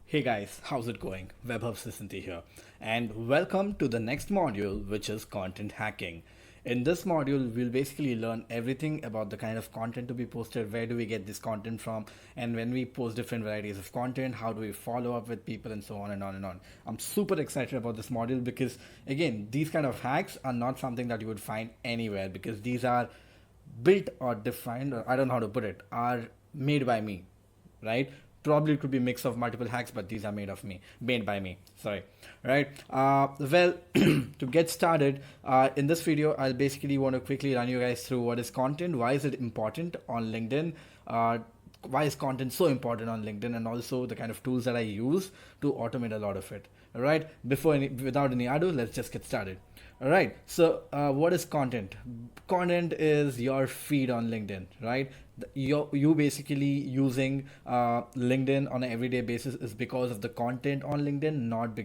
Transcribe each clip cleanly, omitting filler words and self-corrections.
Hey guys, how's it going? Webhub Sisanti here, and welcome to the next module, which is content hacking. In this module, we'll basically learn everything about the kind of content to be posted, where do we get this content from, and when we post different varieties of content, how do we follow up with people, and so on and on and on. I'm super excited about this module because, again, these kind of hacks are not something that you would find anywhere because these are built or defined, or I don't know how to put it, are made by me, right? Probably it could be a mix of multiple hacks, but these are made by me. Sorry, right? Well, to get started, in this video, I'll basically want to quickly run you guys through what is content, why is it important on LinkedIn, why is content so important on LinkedIn, and also the kind of tools that I use to automate a lot of it. All right. Without any ado, let's just get started. All right. So, what is content? Content is your feed on LinkedIn, right? You basically using LinkedIn on an everyday basis is because of the content on LinkedIn, not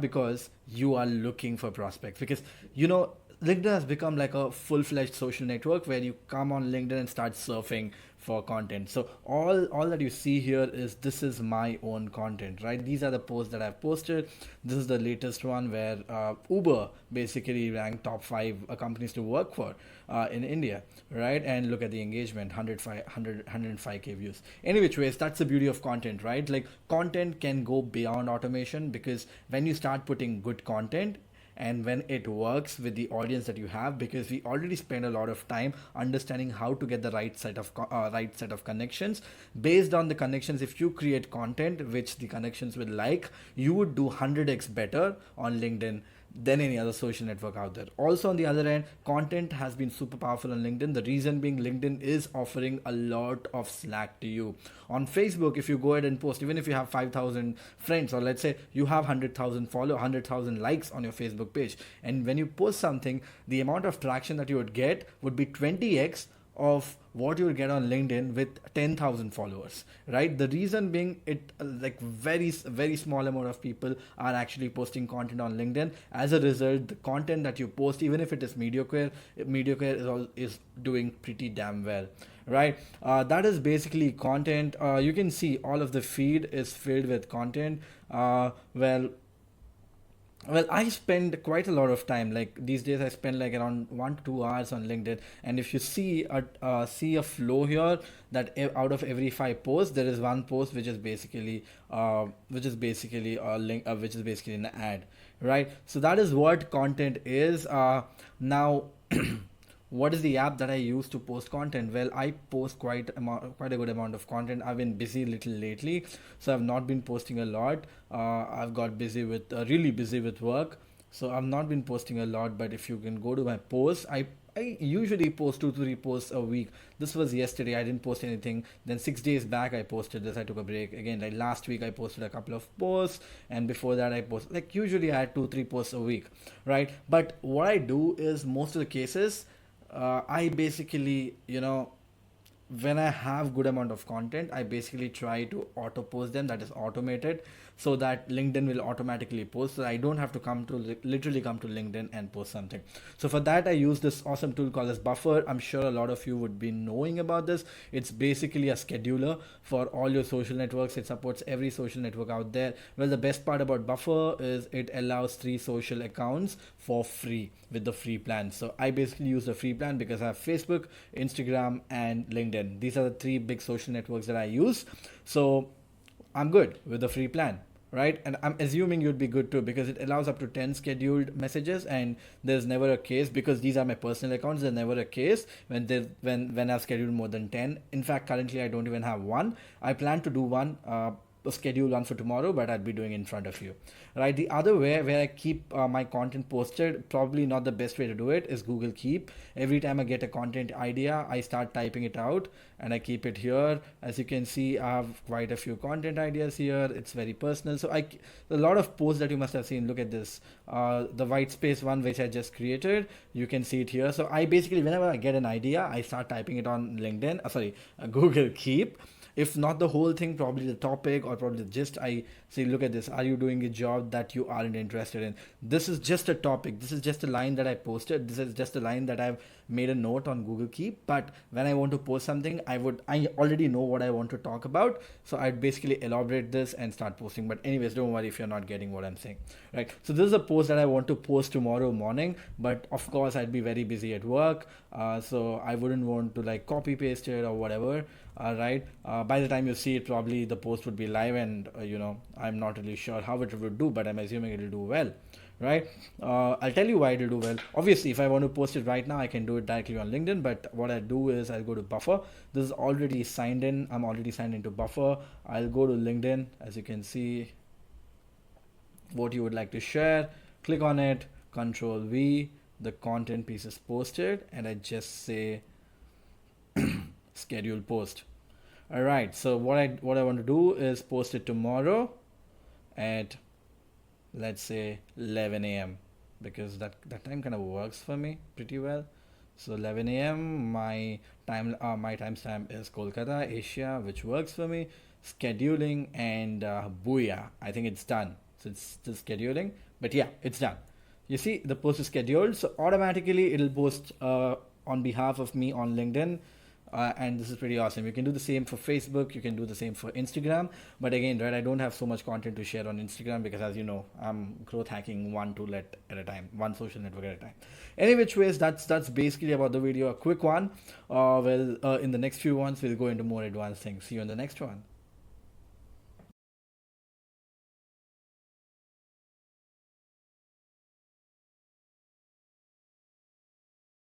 because you are looking for prospects. Because LinkedIn has become like a full-fledged social network where you come on LinkedIn and start surfing for content. So all that you see here is this is my own content, right? These are the posts that I've posted. This is the latest one where Uber basically ranked top five companies to work for in India, right? And look at the engagement, 105k views. Any which ways, that's the beauty of content, right? Like content can go beyond automation because when you start putting good content and when it works with the audience that you have, because we already spend a lot of time understanding how to get the right set of connections. Based on the connections, if you create content which the connections will like, you would do 100x better on LinkedIn than any other social network out there. Also, on the other end, content has been super powerful on LinkedIn. The reason being, LinkedIn is offering a lot of slack to you. On Facebook, if you go ahead and post, even if you have 5,000 friends, or let's say you have 100,000 follow, 100,000 likes on your Facebook page, and when you post something, the amount of traction that you would get would be 20x of what you would get on LinkedIn with 10,000 followers, right? The reason being, it like very small amount of people are actually posting content on LinkedIn. As a result, the content that you post, even if it is mediocre is doing pretty damn well, right? That is basically content. You can see all of the feed is filled with content. Well, I spend quite a lot of time. Like these days, I spend like around 1 to 2 hours on LinkedIn. And if you see a flow here, that out of every five posts, there is one post which is basically a link, which is basically an ad, right? So that is what content is. Now. What is the app that I use to post content? Well, I post quite a good amount of content. I've been busy a little lately, so I've not been posting a lot. I've got really busy with work, so I've not been posting a lot. But if you can go to my posts, I usually post 2 3 posts a week. This was yesterday. I didn't post anything. Then 6 days back, I posted this. I took a break again. Like last week, I posted a couple of posts, and before that, I posted like usually I had 2 3 posts a week, right? But what I do is most of the cases, I basically, when I have good amount of content, I basically try to auto post them. That is automated, so that LinkedIn will automatically post. So I don't have to literally come to LinkedIn and post something. So for that, I use this awesome tool called as Buffer. I'm sure a lot of you would be knowing about this. It's basically a scheduler for all your social networks. It supports every social network out there. Well, the best part about Buffer is it allows 3 social accounts for free with the free plan. So I basically use the free plan because I have Facebook, Instagram, and LinkedIn. These are the three big social networks that I use. So I'm good with the free plan, right? And I'm assuming you'd be good too because it allows up to 10 scheduled messages, and there's never a case, because these are my personal accounts, there's never a case when I've scheduled more than 10. In fact, currently I don't even have one. I plan to do one, schedule one for tomorrow, but I'll be doing in front of you, right? The other way where I keep my content posted, probably not the best way to do it, is Google Keep. Every time I get a content idea, I start typing it out and I keep it here. As you can see, I have quite a few content ideas here. It's very personal. So a lot of posts that you must have seen. Look at this, the white space one which I just created. You can see it here. So I basically, whenever I get an idea, I start typing it on LinkedIn. Google Keep, if not the whole thing, probably the topic or probably the gist. I say, look at this, are you doing a job that you aren't interested in? This is just a topic, this is just a line that I posted, this is just a line that I've made a note on Google Keep. But when I want to post something, I already know what I want to talk about, so I'd basically elaborate this and start posting. But anyways, don't worry if you're not getting what I'm saying, right? So this is a post that I want to post tomorrow morning, but of course I'd be very busy at work, so I wouldn't want to like copy paste it or whatever. Right, by the time you see it, probably the post would be live, and I'm not really sure how it would do, but I'm assuming it'll do well, right? I'll tell you why it'll do well. Obviously, if I want to post it right now, I can do it directly on LinkedIn, but what I do is I'll go to Buffer. This is already signed in, I'm already signed into Buffer. I'll go to LinkedIn. As you can see, what you would like to share, click on it, Control V, the content piece is posted, and I just say schedule post. All right, so what I want to do is post it tomorrow at, let's say, 11 a.m. because that time kind of works for me pretty well. So 11 a.m. my timestamp is Kolkata, Asia, which works for me. Scheduling, and booyah, I think it's done. So it's still scheduling, but yeah, it's done. You see, the post is scheduled, so automatically it'll post on behalf of me on LinkedIn. And this is pretty awesome. You can do the same for Facebook, you can do the same for Instagram. But again, right, I don't have so much content to share on Instagram because, as you know, I'm growth hacking one tool at a time, one social network at a time. Any which ways, that's basically about the video. A quick one. In the next few ones, we'll go into more advanced things. See you in the next one.